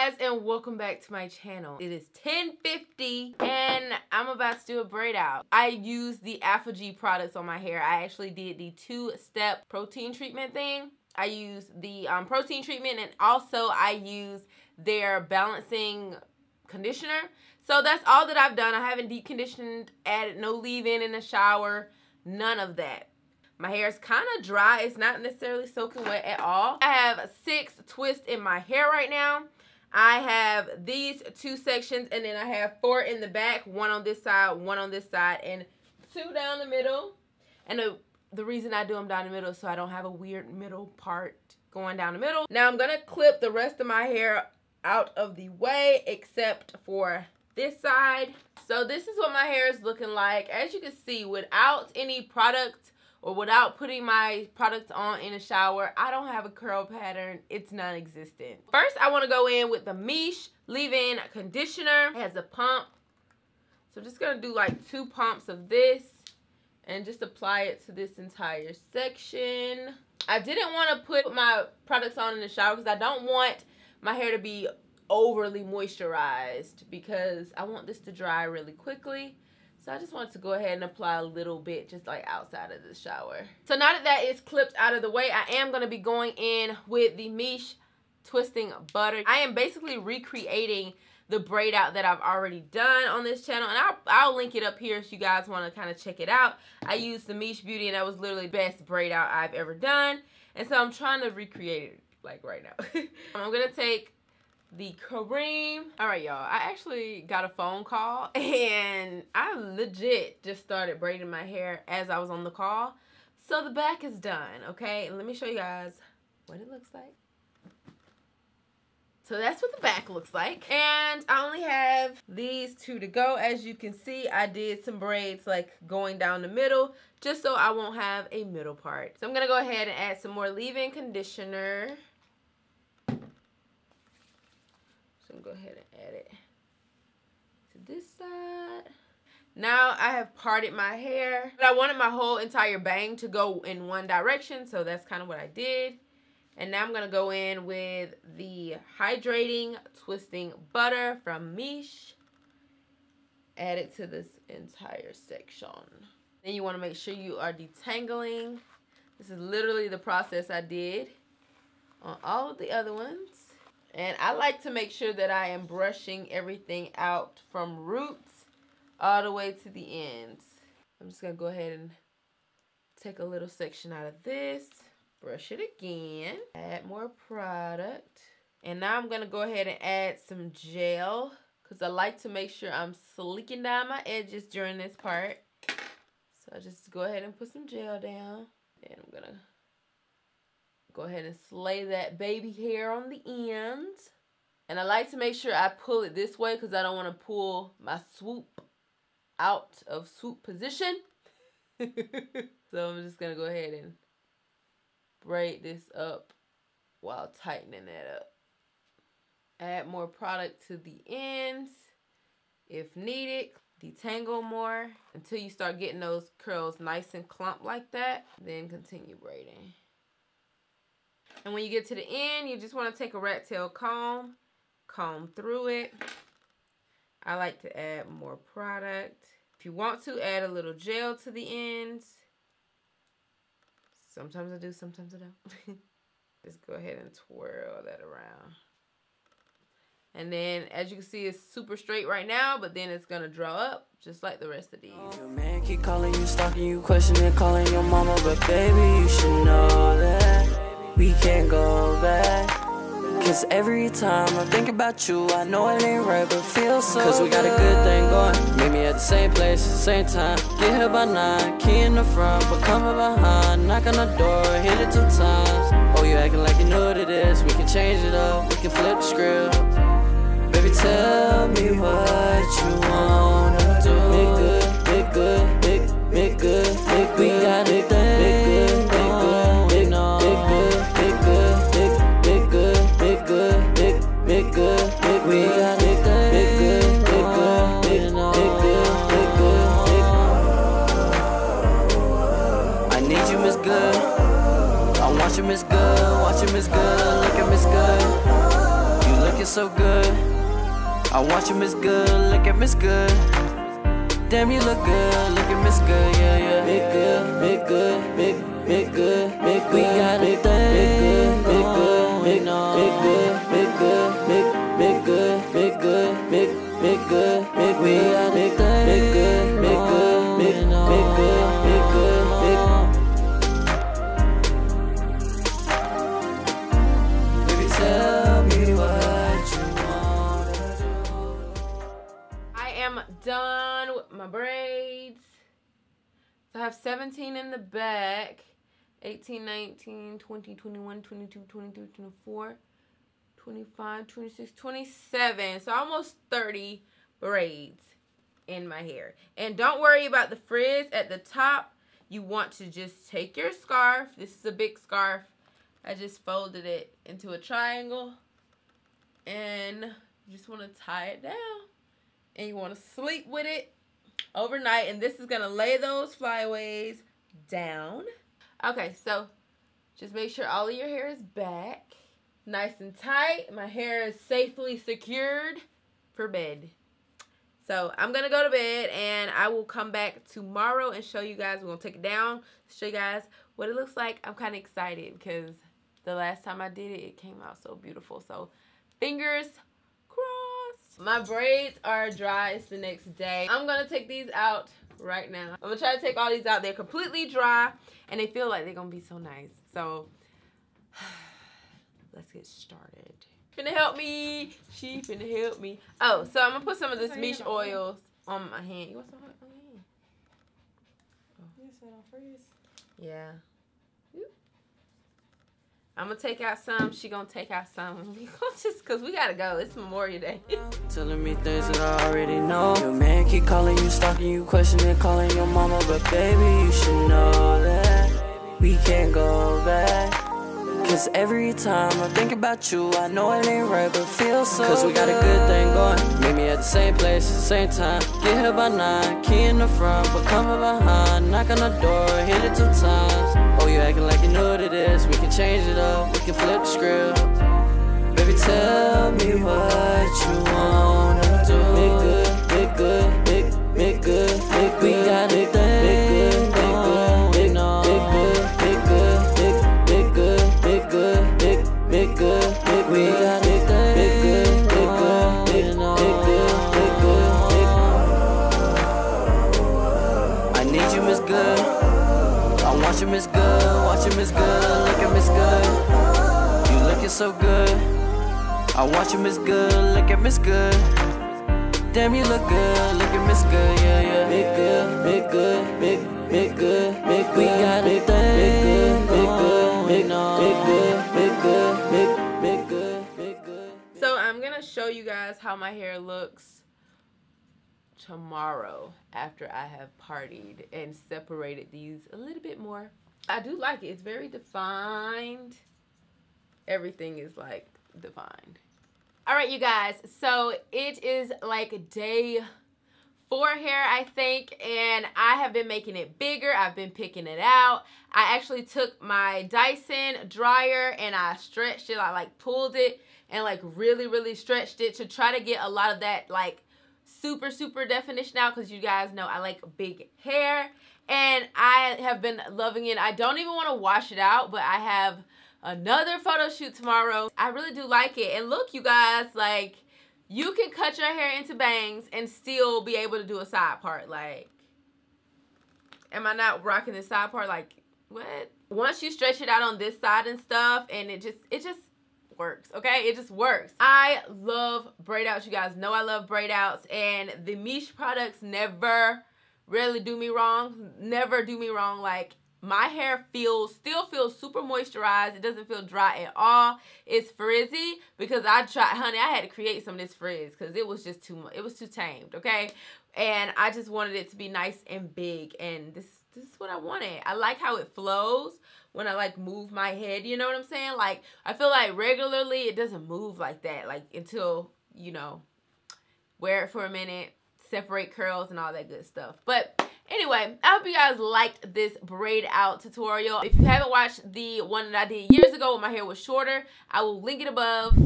guys, and welcome back to my channel. It is 10:50 and I'm about to do a braid out. I use the G products on my hair. I actually did the 2-step protein treatment thing. I use the protein treatment, and also I use their balancing conditioner. So that's all that I've done. I haven't deep conditioned, added no leave-in in the shower, none of that. My hair is kind of dry. It's not necessarily soaking wet at all. I have 6 twists in my hair right now. I have these 2 sections, and then I have 4 in the back, 1 on this side, 1 on this side, and 2 down the middle. And the reason I do them down the middle is so I don't have a weird middle part going down the middle. Now I'm gonna clip the rest of my hair out of the way, except for this side. So this is what my hair is looking like. As you can see, without any product or without putting my products on in the shower, I don't have a curl pattern. It's non-existent. First, I wanna go in with the Miche leave-in conditioner. It has a pump. So I'm just gonna do like 2 pumps of this and just apply it to this entire section. I didn't wanna put my products on in the shower because I don't want my hair to be overly moisturized because I want this to dry really quickly. So I just wanted to go ahead and apply a little bit just like outside of the shower. So now that that is clipped out of the way, I am going to be going in with the Miche Twisting Butter. I am basically recreating the braid out that I've already done on this channel, and I'll link it up here if you guys want to kind of check it out. I used the Miche Beauty, and that was literally the best braid out I've ever done. And so I'm trying to recreate it like right now. I'm going to take the cream. All right, y'all, I actually got a phone call and I legit just started braiding my hair as I was on the call. So the back is done, okay? And let me show you guys what it looks like. So that's what the back looks like. And I only have these 2 to go. As you can see, I did some braids like going down the middle just so I won't have a middle part. So I'm gonna go ahead and add some more leave-in conditioner. Go ahead and add it to this side. Now I have parted my hair, but I wanted my whole entire bang to go in one direction, so that's kind of what I did. And now I'm going to go in with the Hydrating Twisting Butter from Miche. Add it to this entire section. Then you want to make sure you are detangling. This is literally the process I did on all of the other ones. And I like to make sure that I am brushing everything out from roots all the way to the ends. I'm just going to go ahead and take a little section out of this. Brush it again. Add more product. And now I'm going to go ahead and add some gel, because I like to make sure I'm slicking down my edges during this part. So I just go ahead and put some gel down. And I'm going to go ahead and slay that baby hair on the end. And I like to make sure I pull it this way because I don't want to pull my swoop out of swoop position. So I'm just going to go ahead and braid this up while tightening that up. Add more product to the ends if needed. Detangle more until you start getting those curls nice and clumped like that. Then continue braiding. And when you get to the end, you just want to take a rat tail comb through it. I like to add more product. If you want to, add a little gel to the ends. Sometimes I do, sometimes I don't. Just go ahead and twirl that around. And then, as you can see, it's super straight right now, but then it's gonna draw up just like the rest of these. Your man keep calling you, stalking you, questioning, calling your mama, but baby, you should know that we can't go back. Cause every time I think about you, I know it ain't right, but feels so cause we got a good thing going. Meet me at the same place, same time. Get here by 9, key in the front, but come from behind. Knock on the door, hit it 2 times. Oh, you acting like you know what it is. We can change it up, we can flip the script. Baby, tell me what you wanna do. Big good, big good, big good, big good. We got a thing. Big good, big good, big good, big good, big good, big good, big good, big. We got a thing. Big good, big good, big good, big good. I need you, Miss Good. I want you, Miss Good. Watch you, Miss Good. Look at Miss Good. You looking looking so good. I want you, Miss Good. Look at Miss Good. Damn, you look good. Look at Miss Good. Yeah, yeah. Big good, big good, big good, big good. We got a thing. Big good, big good, big good, big good, big good, big good, big good, big. We got a thing. Big good, big good, big good, big good, big. Baby, tell me what you wanna do. I am done with my braids. So I have 17 in the back. 18, 19, 20, 21, 22, 23, 24, 25, 26, 27. So almost 30 braids in my hair. And don't worry about the frizz at the top. You want to just take your scarf. This is a big scarf. I just folded it into a triangle. And you just want to tie it down. And you want to sleep with it overnight. And this is going to lay those flyaways down. Okay, so just make sure all of your hair is back. Nice and tight. My hair is safely secured for bed. So I'm going to go to bed and I will come back tomorrow and show you guys. We're going to take it down, show you guys what it looks like. I'm kind of excited because the last time I did it, it came out so beautiful. So fingers crossed. My braids are dry. It's the next day. I'm going to take these out right now. I'm going to try to take all these out. They're completely dry and they feel like they're going to be so nice. So let's get started. Finna help me. She finna help me. Oh, so I'm gonna put some of this mesh oils on my hand. You want some on your hand? Oh. You said on freeze. Yeah. I'm gonna take out some. She gonna take out some. We gonna just cause we gotta go. It's Memorial Day. Telling me things that I already know. Your man keep calling you, stalking you, questioning, calling your mama, but baby, you should know that we can't go back. Cause every time I think about you, I know it ain't right, but feels so Cause we got a good thing going. Meet me at the same place, same time. Get here by 9, key in the front, but coming behind. Knock on the door, hit it 2 times. Oh, you acting like you know what it is. We can change it up, we can flip the script. Baby, tell me what you wanna do. Big good, big good, big good, big we got a thing. Big good, big good, big good, big good, big good, big good, big good, big we got a thing. Big good, big good, big good, big good, big. I need you, Miss Good. I want you, Miss Good. Want you, Miss Good. Look at Miss Good. You looking so good. I want you, Miss Good. Look at Miss Good. Damn, you look good. Look at Miss Good. Yeah, yeah. Big good, big good, big good, big good. We got a thing. Big good, big good, big good, big good, big good, big good. So I'm gonna show you guys how my hair looks tomorrow after I have partied and separated these a little bit more. I do like it. It's very defined. Everything is like defined. All right, you guys, so it is like day 4 hair, I think, and I have been making it bigger. I've been picking it out. I actually took my Dyson dryer and I stretched it. I like pulled it and like really stretched it to try to get a lot of that like super definition out, because you guys know I like big hair and I have been loving it. I don't even want to wash it out, but I have another photo shoot tomorrow. I really do like it. And look, you guys, like, you can cut your hair into bangs and still be able to do a side part. Like, am I not rocking this side part? Like, what? Once you stretch it out on this side and stuff, and it just works, okay? It just works. I love braid outs. You guys know I love braid outs, and the mesh products never really do me wrong. Never do me wrong. Like, my hair still feels super moisturized. It doesn't feel dry at all. It's frizzy because I tried, honey, I had to create some of this frizz because it was just too much. It was too tamed, okay? And I just wanted it to be nice and big, and this is what I wanted. I like how it flows when I like move my head, you know what I'm saying? Like, I feel like regularly it doesn't move like that, like until, you know, wear it for a minute, separate curls and all that good stuff. But anyway, I hope you guys liked this braid out tutorial. If you haven't watched the one that I did years ago when my hair was shorter, I will link it above.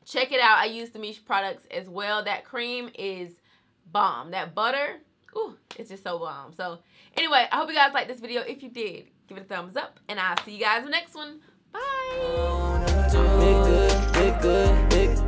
check it out. I use the Mish products as well. That cream is bomb. That butter, ooh, it's just so bomb. So anyway, I hope you guys liked this video. If you did, give it a thumbs up, and I'll see you guys in the next one. Bye.